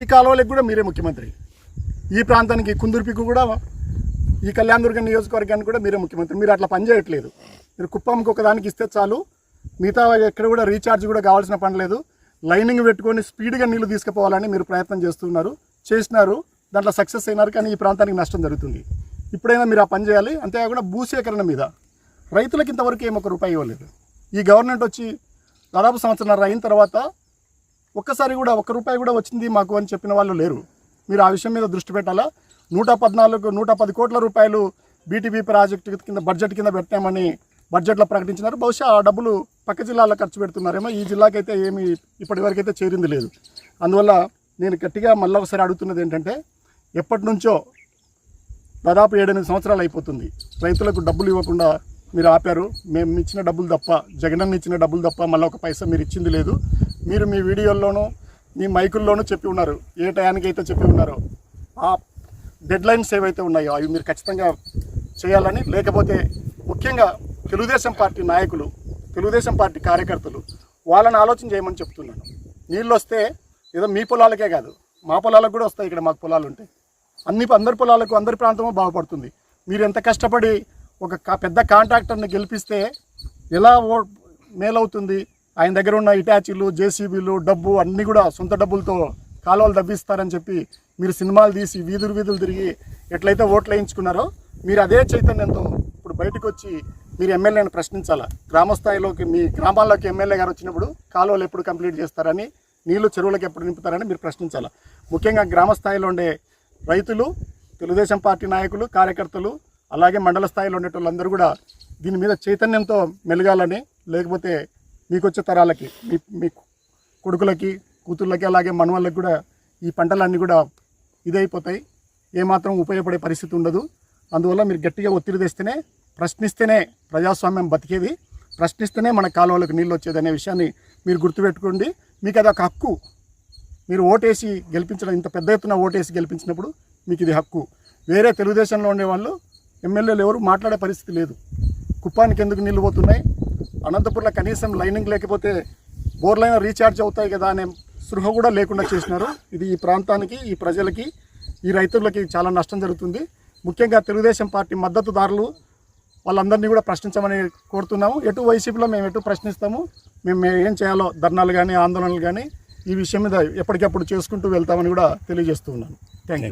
ఈ కాలువలకు కూడా మీరే ముఖ్యమంత్రి, ఈ ప్రాంతానికి కుందుర్పికు కూడా, ఈ కళ్యాణదుర్గం నియోజకవర్గానికి కూడా మీరే ముఖ్యమంత్రి. మీరు అట్లా పని చేయట్లేదు. మీరు కుప్పంకి ఒకదానికి ఇస్తే చాలు, మిగతా ఎక్కడ కూడా రీఛార్జ్ కూడా కావాల్సిన పని లేదు. లైనింగ్ పెట్టుకొని స్పీడ్గా నీళ్లు తీసుకుపోవాలని మీరు ప్రయత్నం చేసినారు. దాంట్లో సక్సెస్ అయినారు, కానీ ఈ ప్రాంతానికి నష్టం జరుగుతుంది. ఇప్పుడైనా మీరు ఆ పని చేయాలి. అంతేకాకుండా భూసేకరణ మీద రైతులకు ఇంతవరకు ఏమొక రూపాయి ఇవ్వలేదు. ఈ గవర్నమెంట్ వచ్చి దాదాపు సంవత్సరాలు అయిన తర్వాత ఒక్కసారి కూడా ఒక్క రూపాయి కూడా వచ్చింది మాకు అని చెప్పిన వాళ్ళు లేరు. మీరు ఆ విషయం మీద దృష్టి పెట్టాలా. 110 కోట్ల రూపాయలు బీటీపీ ప్రాజెక్టు కింద బడ్జెట్ కింద పెట్టామని బడ్జెట్లో ప్రకటించినారు. బహుశా ఆ డబ్బులు పక్క జిల్లాలో ఖర్చు పెడుతున్నారేమో, ఈ జిల్లాకైతే ఏమి ఇప్పటివరకైతే చేరింది లేదు. అందువల్ల నేను గట్టిగా మళ్ళీ ఒకసారి అడుగుతున్నది ఏంటంటే, ఎప్పటి నుంచో దాదాపు 7-8 సంవత్సరాలు అయిపోతుంది రైతులకు డబ్బులు ఇవ్వకుండా మీరు ఆపారు. మేము ఇచ్చిన డబ్బులు తప్ప, జగనన్న ఇచ్చిన డబ్బులు తప్ప మళ్ళీ ఒక పైసా మీరు ఇచ్చింది లేదు. మీరు మీ వీడియోల్లోనూ మీ మైకుల్లోనూ చెప్పి ఉన్నారు, ఏ టయానికి అయితే చెప్పి ఉన్నారో ఆ డెడ్ లైన్స్ ఏవైతే ఉన్నాయో అవి మీరు ఖచ్చితంగా చేయాలని, లేకపోతే ముఖ్యంగా తెలుగుదేశం పార్టీ నాయకులు, తెలుగుదేశం పార్టీ కార్యకర్తలు వాళ్ళని ఆలోచన చేయమని చెప్తున్నాను. నీళ్ళు వస్తే ఏదో మీ పొలాలకే కాదు, మా పొలాలకు కూడా వస్తాయి. ఇక్కడ మాకు పొలాలు ఉంటాయి. అందరి పొలాలకు, అందరి ప్రాంతము బాగుపడుతుంది. మీరు ఎంత కష్టపడి ఒక పెద్ద కాంట్రాక్టర్ని గెలిపిస్తే ఎలా మేలవుతుంది? ఆయన దగ్గర ఉన్న ఇటాచీలు, జేసీబీలు, డబ్బు అన్నీ కూడా సొంత డబ్బులతో కాలువలు దవ్విస్తారని చెప్పి మీరు సినిమాలు తీసి వీధులు తిరిగి ఎట్లయితే ఓట్లు వేయించుకున్నారో, మీరు అదే చైతన్యంతో ఇప్పుడు బయటకు వచ్చి మీరు ఎమ్మెల్యేని ప్రశ్నించాలా. గ్రామస్థాయిలోకి, మీ గ్రామాల్లోకి ఎమ్మెల్యే గారు వచ్చినప్పుడు కాలువలు ఎప్పుడు కంప్లీట్ చేస్తారని, నీళ్లు చెరువులకు ఎప్పుడు నింపుతారని మీరు ప్రశ్నించాలా. ముఖ్యంగా గ్రామస్థాయిలో ఉండే రైతులు, తెలుగుదేశం పార్టీ నాయకులు, కార్యకర్తలు, అలాగే మండల స్థాయిలో ఉండేటోళ్ళందరూ కూడా దీని మీద చైతన్యంతో మెలగాలని, లేకపోతే మీకు వచ్చే తరాలకి, మీ కొడుకులకి, కూతుళ్ళకి, అలాగే మనవాళ్ళకి కూడా ఈ పంటలన్నీ కూడా ఇదైపోతాయి. ఏమాత్రం ఉపయోగపడే పరిస్థితి ఉండదు. అందువల్ల మీరు గట్టిగా ఒత్తిడి తెస్తేనే, ప్రశ్నిస్తేనే ప్రజాస్వామ్యం బతికేది, ప్రశ్నిస్తేనే మన కాలువలకు నీళ్ళు వచ్చేది అనే విషయాన్ని మీరు గుర్తుపెట్టుకోండి. మీకు అది ఒక హక్కు. మీరు ఓటేసి గెలిపించడం, ఇంత పెద్ద ఎత్తున ఓటేసి గెలిపించినప్పుడు మీకు ఇది హక్కు. వేరే తెలుగుదేశంలో ఉండేవాళ్ళు, ఎమ్మెల్యేలు ఎవరు మాట్లాడే పరిస్థితి లేదు. కుప్పానికి ఎందుకు నీళ్ళు పోతున్నాయి, అనంతపురంలో కనీసం లైనింగ్ లేకపోతే బోర్లైనా రీఛార్జ్ అవుతాయి కదా అనే స్పృహ కూడా లేకుండా చేసినారు. ఇది ఈ ప్రాంతానికి, ఈ ప్రజలకి, ఈ రైతులకి చాలా నష్టం జరుగుతుంది. ముఖ్యంగా తెలుగుదేశం పార్టీ మద్దతుదారులు వాళ్ళందరినీ కూడా ప్రశ్నించమని కోరుతున్నాము. ఎటు వైసీపీలో మేము ఎటు ప్రశ్నిస్తాము, మేము ఏం చేయాలో ధర్నాలు కానీ, ఆందోళనలు కానీ ఈ విషయం మీద ఎప్పటికప్పుడు చేసుకుంటూ వెళ్తామని కూడా తెలియజేస్తూ ఉన్నాను. Thank you.